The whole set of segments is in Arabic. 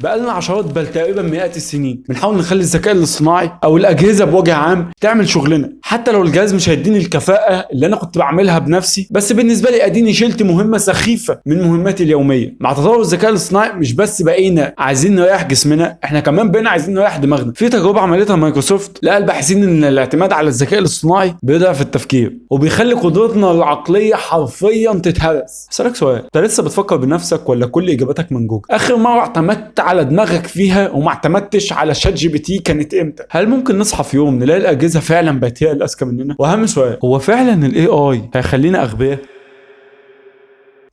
بقالنا عشرات بل تقريبا مئات السنين بنحاول نخلي الذكاء الاصطناعي او الاجهزه بوجه عام تعمل شغلنا، حتى لو الجهاز مش هيديني الكفاءه اللي انا كنت بعملها بنفسي، بس بالنسبه لي اديني شلت مهمه سخيفه من مهماتي اليوميه. مع تطور الذكاء الاصطناعي مش بس بقينا عايزين نريح جسمنا، احنا كمان بقينا عايزين نريح دماغنا. في تجربه عملتها مايكروسوفت لقى الباحثين ان الاعتماد على الذكاء الاصطناعي بيضعف التفكير وبيخلي قدرتنا العقليه حرفيا تتهرس. اسالك سؤال، انت لسه بتفكر بنفسك ولا كل اجاباتك من جوجل؟ اخر مره اعتمدت على دماغك فيها وما اعتمدتش على شات جي بي تي كانت امتى؟ هل ممكن نصحى في يوم نلاقي الاجهزه فعلا بقت هي الاذكى مننا؟ واهم سؤال، هو فعلا الاي اي هيخلينا اغبياء؟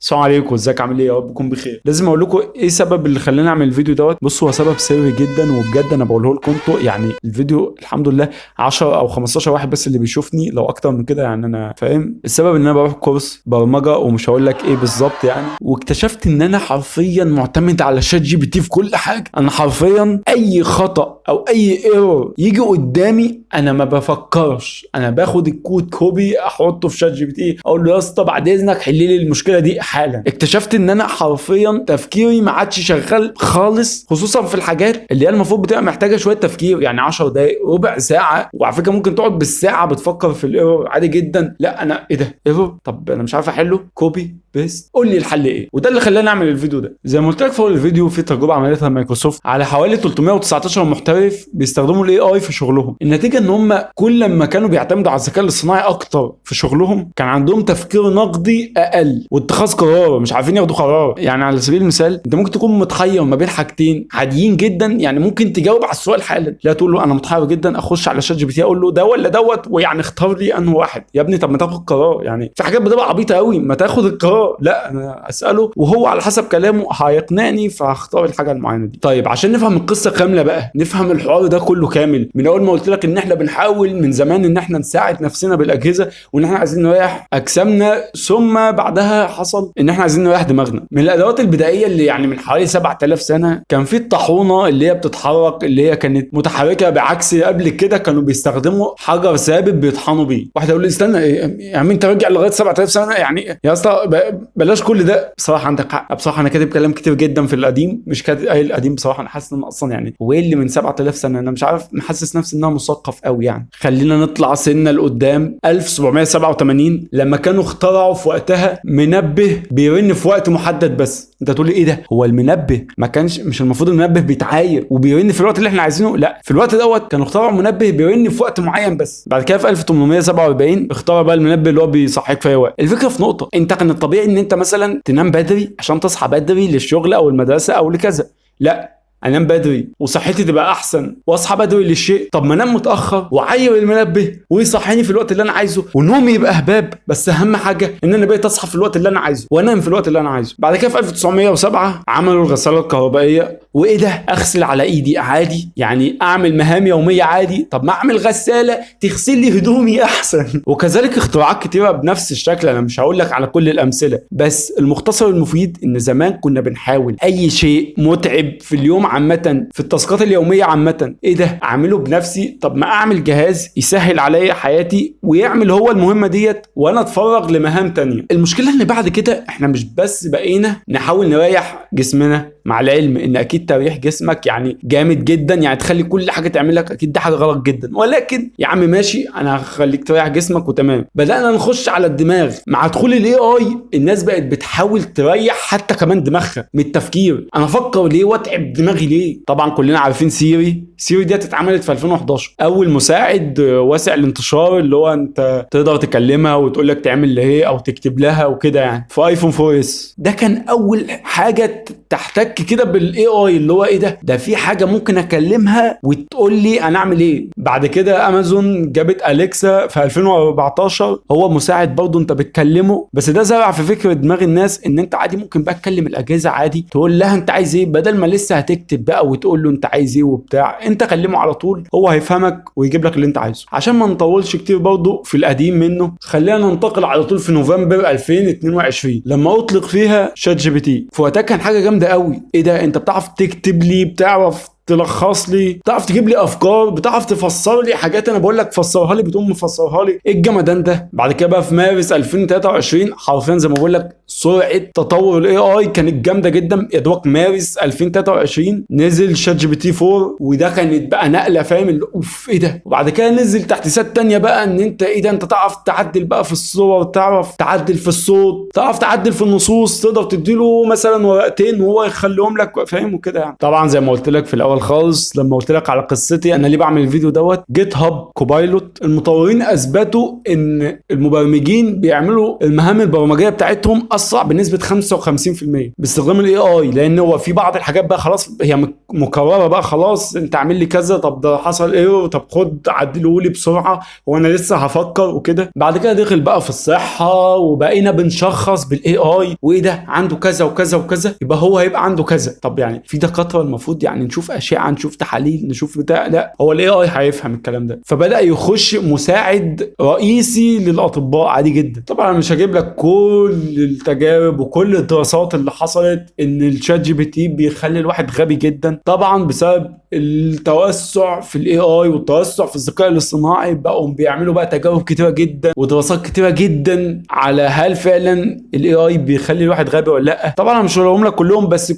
السلام عليكم، ازيك، عامل ايه؟ يا رب تكون بخير. لازم اقول لكم ايه السبب اللي خلاني اعمل الفيديو دوت. بصوا، هو سبب سري جدا وبجد انا بقوله لكم انتوا، يعني الفيديو الحمد لله 10 او 15 واحد بس اللي بيشوفني، لو اكتر من كده يعني انا فاهم. السبب ان انا بروح كورس برمجه ومش هقول لك ايه بالظبط يعني، واكتشفت ان انا حرفيا معتمد على شات جي بي تي في كل حاجه. انا حرفيا اي خطا او اي ايرور يجي قدامي انا ما بفكرش، انا باخد الكود كوبي احطه في شات جي بي تي، اقول له يا اسطى بعد اذنك حل لي المشكله دي حالا. اكتشفت ان انا حرفيا تفكيري ما عادش شغال خالص، خصوصا في الحاجات اللي هي المفروض بتبقى محتاجه شويه تفكير، يعني 10 دقائق ربع ساعه، وعلى فكره ممكن تقعد بالساعه بتفكر في الايرور عادي جدا. لا انا ايه ده ايرور، طب انا مش عارف احله، كوبي بيست، قول لي الحل ايه. وده اللي خلاني اعمل الفيديو ده. زي ما قلت لك في اول الفيديو، في تجربه عملتها مايكروسوفت على حوالي 319 محترف بيستخدموا الاي اي في شغلهم. النتيجه ان هم كل ما كانوا بيعتمدوا على الذكاء الاصطناعي اكتر في شغلهم، كان عندهم تفكير نقدي اقل واتخاذ قرار، مش عارفين ياخدوا قرار. يعني على سبيل المثال، انت ممكن تكون متحير ما بين حاجتين عاديين جدا، يعني ممكن تجاوب على السؤال حالا، لا تقول له انا متحير جدا، اخش على شات جي بي تي اقول له ده ولا دوت، ويعني اختار لي انه واحد. يا ابني طب ما تاخد قرار، يعني في حاجات بتبقى عبيطه قوي، ما تاخد القرار. لا انا اساله وهو على حسب كلامه هيقنعني فهختار الحاجه المعينه دي. طيب عشان نفهم القصه كامله بقى، نفهم الحوار ده كله كامل من اول ما قلت لك ان احنا بنحاول من زمان ان احنا نساعد نفسنا بالاجهزه، وان احنا عايزين نريح اجسامنا، ثم بعدها حصل ان احنا عايزين نريح دماغنا. من الادوات البدائيه اللي يعني من حوالي 7000 سنه كان في الطاحونه اللي هي بتتحرك، اللي هي كانت متحركه، بعكس قبل كده كانوا بيستخدموا حجر ثابت بيطحنوا بيه. واحد يقول لي استنى يا عم انت راجع لغايه 7000 سنه يعني يا اسطى، بلاش كل ده. بصراحه عندك حق، بصراحه انا كاتب كلام كتير جدا في القديم، مش كاتب اي القديم بصراحه. انا حاسس ان انا اصلا يعني هو اللي من 7000 سنه، انا مش عارف، محسس نفسي ان انا مثقف قوي يعني. خلينا نطلع سنه لقدام، 1787 لما كانوا اخترعوا في وقتها منبه بيرن في وقت محدد بس. انت تقول لي ايه ده، هو المنبه ما كانش، مش المفروض المنبه بيتعاير وبيرن في الوقت اللي احنا عايزينه؟ لا، في الوقت دوت كانوا اخترعوا منبه بيرن في وقت معين بس. بعد كده في 1847 اخترعوا بقى المنبه اللي هو بيصحيك في اي وقت. الفكره في نقطه، انت كان الطبيعي ان انت مثلا تنام بدري عشان تصحى بدري للشغل او المدرسه او لكذا. لا، انام بدري وصحتي تبقى احسن واصحى بدري للشيء. طب ما انام متاخر وعير المنبه ويصحيني في الوقت اللي انا عايزه، ونومي يبقى هباب، بس اهم حاجه ان انا بقيت اصحى في الوقت اللي انا عايزه وانام في الوقت اللي انا عايزه. بعد كده في 1907 عملوا الغساله الكهربائيه، وايه ده، اغسل على ايدي عادي، يعني اعمل مهام يوميه عادي. طب ما اعمل غساله تغسل لي هدومي احسن. وكذلك اختراعات كتيره بنفس الشكل، انا مش هقول لك على كل الامثله، بس المختصر المفيد ان زمان كنا بنحاول اي شيء متعب في اليوم عامه، في التاسكات اليوميه عامه، ايه ده اعمله بنفسي. طب ما اعمل جهاز يسهل عليا حياتي ويعمل هو المهمه ديت وانا اتفرغ لمهام تانية. المشكله ان بعد كده احنا مش بس بقينا نحاول نريح جسمنا، مع العلم ان اكيد تريح جسمك يعني جامد جدا، يعني تخلي كل حاجه تعمل لك، اكيد دي حاجه غلط جدا، ولكن يا عم ماشي انا هخليك تريح جسمك وتمام. بدانا نخش على الدماغ. مع دخول الاي اي الناس بقت بتحاول تريح حتى كمان دماغها من التفكير. انا افكر ليه واتعب دماغي ليه؟ طبعا كلنا عارفين سيري دي اتعملت في 2011، اول مساعد واسع الانتشار اللي هو انت تقدر تكلمها وتقول لك تعمل ايه او تكتب لها وكده، يعني في ايفون 4 اس. ده كان اول حاجه تحتاج كده بالاي اي، اللي هو ايه ده في حاجه ممكن اكلمها وتقول لي انا اعمل ايه. بعد كده امازون جابت اليكسا في 2014، هو مساعد برضه انت بتكلمه، بس ده زرع في فكره دماغ الناس ان انت عادي ممكن بقى تكلم الاجهزه عادي، تقول لها انت عايز ايه، بدل ما لسه هتكتب بقى وتقول له انت عايز ايه وبتاع. انت كلمه على طول هو هيفهمك ويجيب لك اللي انت عايزه. عشان ما نطولش كتير برضه في القديم منه، خلينا ننتقل على طول في نوفمبر 2022 لما اطلق فيها شات جي بي تي. في وقتها كان حاجه جامده قوي. ايه ده انت بتعرف تكتب لي، بتعرف تلخص لي، بتعرف تجيب لي افكار، بتعرف تفسر لي حاجات انا بقول لك فسرها لي بتقوم مفسرها لي. ايه الجمدان ده؟ بعد كده بقى في مارس 2023 حرفيا زي ما بقول لك سرعه تطور الاي اي كانت جامده جدا. يا دوبك مارس 2023 نزل شات جي بي تي 4، وده كانت بقى نقله، فاهم اللي اوف ايه ده. وبعد كده نزل تحديثات تانية بقى ان انت ايه ده، انت تعرف تعدل بقى في الصور، تعرف تعدل في الصوت، تعرف تعدل في النصوص، تقدر تديله مثلا ورقتين وهو يخليهم لك، فاهم وكده يعني. طبعا زي ما قلت لك في الاول خالص لما قلت لك على قصتي انا ليه بعمل الفيديو دوت، جيت هاب كوبايلوت المطورين اثبتوا ان المبرمجين بيعملوا المهام البرمجيه بتاعتهم اسرع بنسبه 55% باستخدام الاي اي، لان هو في بعض الحاجات بقى خلاص هي مكرره بقى، خلاص انت عامل لي كذا، طب ده حصل ايه، طب خد عدله لي بسرعه وانا لسه هفكر وكده. بعد كده دخل بقى في الصحه وبقينا بنشخص بالاي اي، وايه ده عنده كذا وكذا وكذا يبقى هو هيبقى عنده كذا. طب يعني في دكاتره المفروض يعني نشوف اشعه، نشوف تحاليل، نشوف بتاع، لا هو الاي اي هيفهم الكلام ده. فبدا يخش مساعد رئيسي للاطباء عادي جدا. طبعا انا مش هجيب لك كل التجارب وكل الدراسات اللي حصلت ان الشات جي بي تي بيخلي الواحد غبي جدا، طبعا بسبب التوسع في الاي اي والتوسع في الذكاء الاصطناعي. بقوا بيعملوا بقى تجارب كتيره جدا ودراسات كتيره جدا على هل فعلا الاي اي بيخلي الواحد غبي ولا لا. طبعا انا مش هقولهم لك كلهم، بس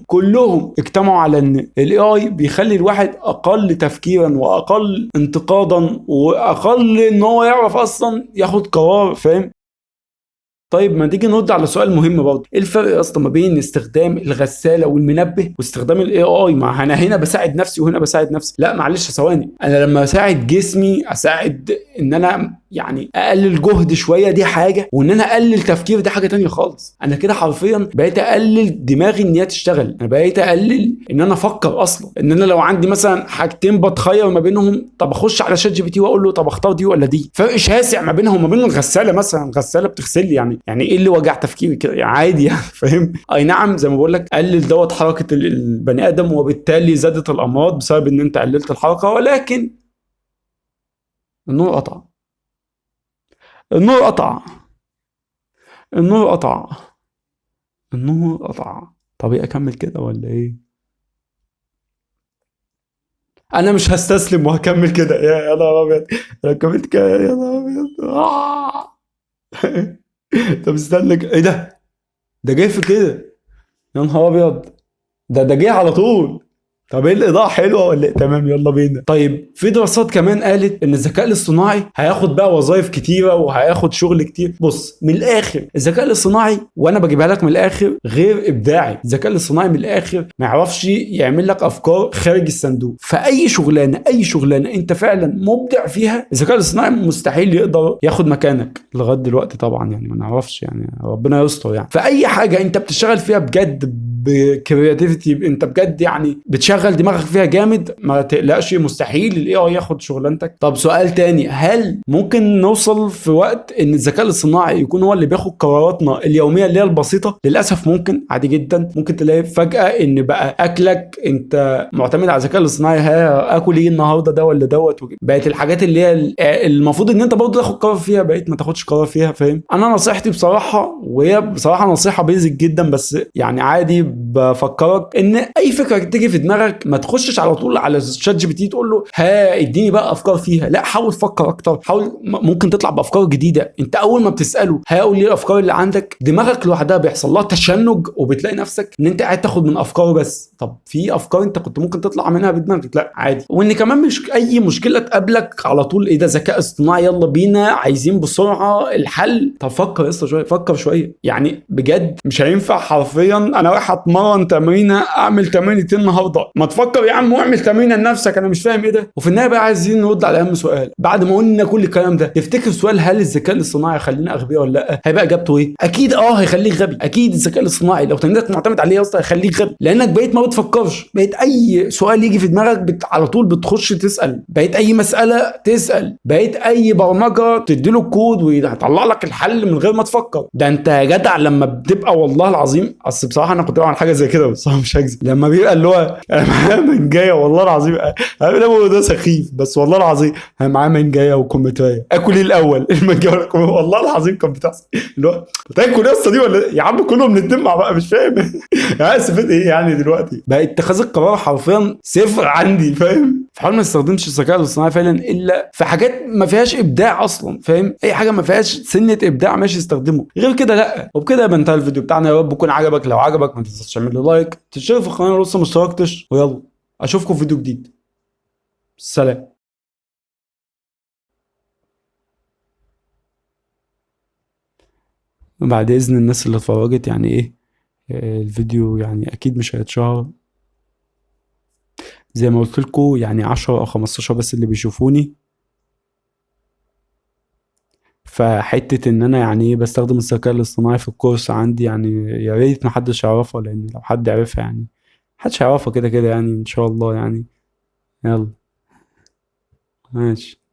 كلهم اجتمعوا على ان الاي اي بيخلي الواحد اقل تفكيرا واقل انتقادا واقل ان هو يعرف اصلا ياخد قرار، فاهم. طيب ما تيجي نرد على سؤال مهم برضه، ايه الفرق اصلا ما بين استخدام الغساله والمنبه واستخدام الاي اي؟ ما انا هنا بساعد نفسي وهنا بساعد نفسي. لا معلش ثواني، انا لما اساعد جسمي اساعد ان انا يعني اقلل جهد شويه دي حاجه، وان انا اقلل تفكير دي حاجه تانية خالص. انا كده حرفيا بقيت اقلل دماغي ان هي تشتغل، انا بقيت اقلل ان انا افكر اصلا. ان انا لو عندي مثلا حاجتين بتخير ما بينهم، طب اخش على شات جي بي تي واقول له طب اختار دي ولا دي، فرق شاسع ما بينهم وما بين الغساله مثلا. غساله بتغسل لي يعني ايه اللي وجع تفكيري كده يعني عادي يعني فاهم. اي نعم زي ما بقول لك قلل دوت حركه البني ادم، وبالتالي زادت الامراض بسبب ان انت قللت الحركه، ولكن النور قطع، النور قطع، النور قطع، النور قطع. طب ايه اكمل كده ولا ايه؟ انا مش هستسلم وهكمل كده. يا نهار ابيض، انا كملت كده يا نهار ابيض طب استنى ايه ده؟ ده جاي في كده، يا نهار ابيض، ده جه على طول. طب ايه الاضاءه حلوه ولا إيه؟ تمام يلا بينا. طيب في دراسات كمان قالت ان الذكاء الاصطناعي هياخد بقى وظائف كتيره وهياخد شغل كتير. بص من الاخر الذكاء الاصطناعي، وانا بجيبها لك من الاخر، غير ابداعي. الذكاء الاصطناعي من الاخر ما يعرفش يعمل لك افكار خارج الصندوق. فاي شغلانه، اي شغلانه انت فعلا مبدع فيها، الذكاء الاصطناعي مستحيل يقدر ياخد مكانك لغايه دلوقتي طبعا، يعني ما نعرفش، يعني ربنا يستر يعني. فاي حاجه انت بتشتغل فيها بجد بكرياتيفيتي، انت بجد يعني بتشغل دماغك فيها جامد، ما تقلقش مستحيل الاي اي ياخد شغلانتك. طب سؤال تاني، هل ممكن نوصل في وقت ان الذكاء الاصطناعي يكون هو اللي بياخد قراراتنا اليوميه اللي هي البسيطه؟ للاسف ممكن، عادي جدا. ممكن تلاقي فجاه ان بقى اكلك انت معتمد على الذكاء الاصطناعي، ها اكل ايه النهارده ده ولا دوت، بقت الحاجات اللي هي المفروض ان انت برضه تاخد قرار فيها بقيت ما تاخدش قرار فيها، فاهم. انا نصيحتي بصراحه، وهي بصراحه نصيحه بيزك جدا بس يعني عادي، بفكرك ان اي فكره تيجي في دماغك ما تخشش على طول على شات جي بي تي تقول له ها اديني بقى افكار فيها. لا حاول تفكر اكتر، حاول ممكن تطلع بافكار جديده. انت اول ما بتساله ها قول لي الافكار اللي عندك، دماغك لوحدها بيحصل لها تشنج، وبتلاقي نفسك ان انت قاعد تاخد من افكاره بس. طب في افكار انت كنت ممكن تطلع منها بدماغك، لا عادي. وان كمان مش اي مشكله تقابلك على طول ايه ده ذكاء اصطناعي يلا بينا عايزين بسرعه الحل. طب فكر يا اسطى شويه، فكر شويه يعني بجد. مش هينفع حرفيا انا رايح اتمرن تمرينه اعمل تمرينتين النهارده، ما تفكر يا عم واعمل تمرينه لنفسك. انا مش فاهم ايه ده. وفي النهايه بقى عايزين نرد على اهم سؤال بعد ما قلنا كل الكلام ده. تفتكر سؤال هل الذكاء الاصطناعي هيخلينا اغبياء ولا لا؟ هيبقى اجابته ايه؟ اكيد هيخليك غبي. اكيد الذكاء الاصطناعي لو تنك معتمد عليه اصلا هيخليك غبي، لانك بقيت ما بتفكرش. بقيت اي سؤال يجي في دماغك على طول بتخش تسال، بقيت اي مساله تسال، بقيت اي برمجه تديله الكود وهيطلع لك الحل من غير ما تفكر. ده انت يا جدع لما بتبقى والله العظيم، اصل بصراحه انا كنت بعمل طبعا حاجه زي كده، بس هو مش هكذب. لما بيبقى اللي هو انا معايا منجايه والله العظيم، انا ده سخيف بس والله العظيم انا معايا منجايه وكمثرى، اكل ايه الاول؟ المنجايه ولا الكمثرى؟ والله العظيم كان بتحصل اللي هو تاكل يا اسطى دي ولا إيه؟ يا عم كلهم الاتنين مع بعض، مش فاهم. يعني استفدت ايه يعني دلوقتي؟ بقى اتخاذ القرار حرفيا صفر عندي، فاهم؟ فحاول ما استخدمش الذكاء الاصطناعي فعلا الا في حاجات ما فيهاش ابداع اصلا، فاهم؟ اي حاجه ما فيهاش سنه ابداع ماشي استخدمه، غير كده لا. وبكده يبقى انتهى الفيديو بتاعنا، يا رب يكون عجبك. لو عجبك ما تنساش تعمل لي لايك، تشترك في القناه لو لسه ما اشتركتش، ويلا اشوفكم في فيديو جديد. سلام. بعد اذن الناس اللي اتفرجت يعني ايه، الفيديو يعني اكيد مش هيتشهر زي ما قلت لكم، يعني 10 او 15 بس اللي بيشوفوني. فحتة ان انا يعني ايه بستخدم الذكاء الاصطناعي في الكورس عندي، يعني يا ريت محدش يعرفها، لان لو حد عرفها يعني محدش هيعرفها كده كده يعني ان شاء الله يعني. يلا ماشي.